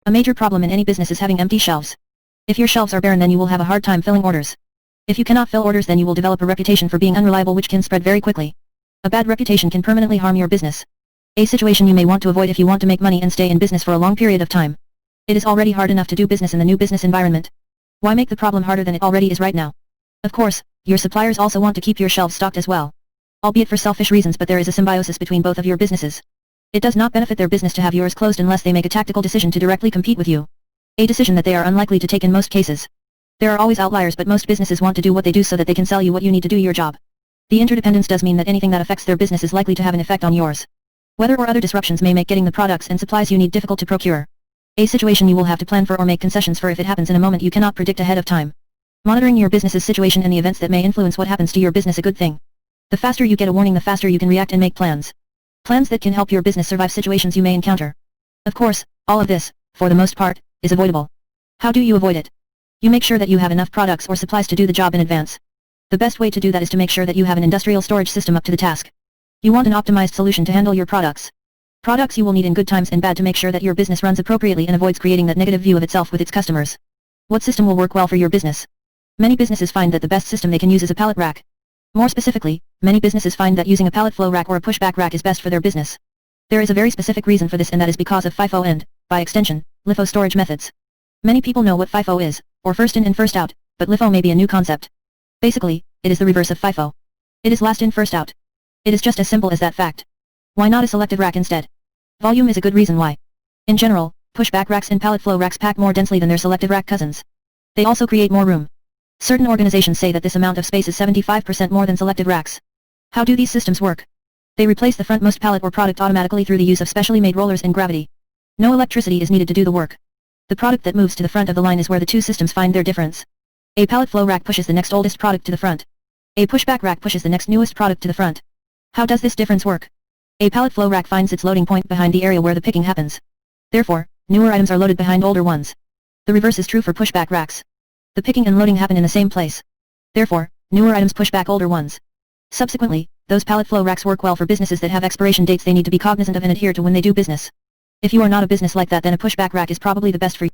A major problem in any business is having empty shelves. If your shelves are barren, then you will have a hard time filling orders. If you cannot fill orders, then you will develop a reputation for being unreliable, which can spread very quickly. A bad reputation can permanently harm your business. A situation you may want to avoid if you want to make money and stay in business for a long period of time. It is already hard enough to do business in the new business environment. Why make the problem harder than it already is right now? Of course, your suppliers also want to keep your shelves stocked as well. Albeit for selfish reasons, but there is a symbiosis between both of your businesses. It does not benefit their business to have yours closed unless they make a tactical decision to directly compete with you. A decision that they are unlikely to take in most cases. There are always outliers, but most businesses want to do what they do so that they can sell you what you need to do your job. The interdependence does mean that anything that affects their business is likely to have an effect on yours. Weather or other disruptions may make getting the products and supplies you need difficult to procure. A situation you will have to plan for or make concessions for if it happens in a moment you cannot predict ahead of time. Monitoring your business's situation and the events that may influence what happens to your business a good thing. The faster you get a warning, the faster you can react and make plans. Plans that can help your business survive situations you may encounter. Of course, all of this, for the most part, is avoidable. How do you avoid it? You make sure that you have enough products or supplies to do the job in advance. The best way to do that is to make sure that you have an industrial storage system up to the task. You want an optimized solution to handle your products. Products you will need in good times and bad to make sure that your business runs appropriately and avoids creating that negative view of itself with its customers. What system will work well for your business? Many businesses find that the best system they can use is a pallet rack. More specifically, many businesses find that using a pallet flow rack or a pushback rack is best for their business. There is a very specific reason for this, and that is because of FIFO and, by extension, LIFO storage methods. Many people know what FIFO is, or first in and first out, but LIFO may be a new concept. Basically, it is the reverse of FIFO. It is last in first out. It is just as simple as that fact. Why not a selective rack instead? Volume is a good reason why. In general, pushback racks and pallet flow racks pack more densely than their selective rack cousins. They also create more room. Certain organizations say that this amount of space is 75% more than selective racks. How do these systems work? They replace the frontmost pallet or product automatically through the use of specially made rollers and gravity. No electricity is needed to do the work. The product that moves to the front of the line is where the two systems find their difference. A pallet flow rack pushes the next oldest product to the front. A pushback rack pushes the next newest product to the front. How does this difference work? A pallet flow rack finds its loading point behind the area where the picking happens. Therefore, newer items are loaded behind older ones. The reverse is true for pushback racks. The picking and loading happen in the same place. Therefore, newer items push back older ones. Subsequently, those pallet flow racks work well for businesses that have expiration dates they need to be cognizant of and adhere to when they do business. If you are not a business like that, then a pushback rack is probably the best for you.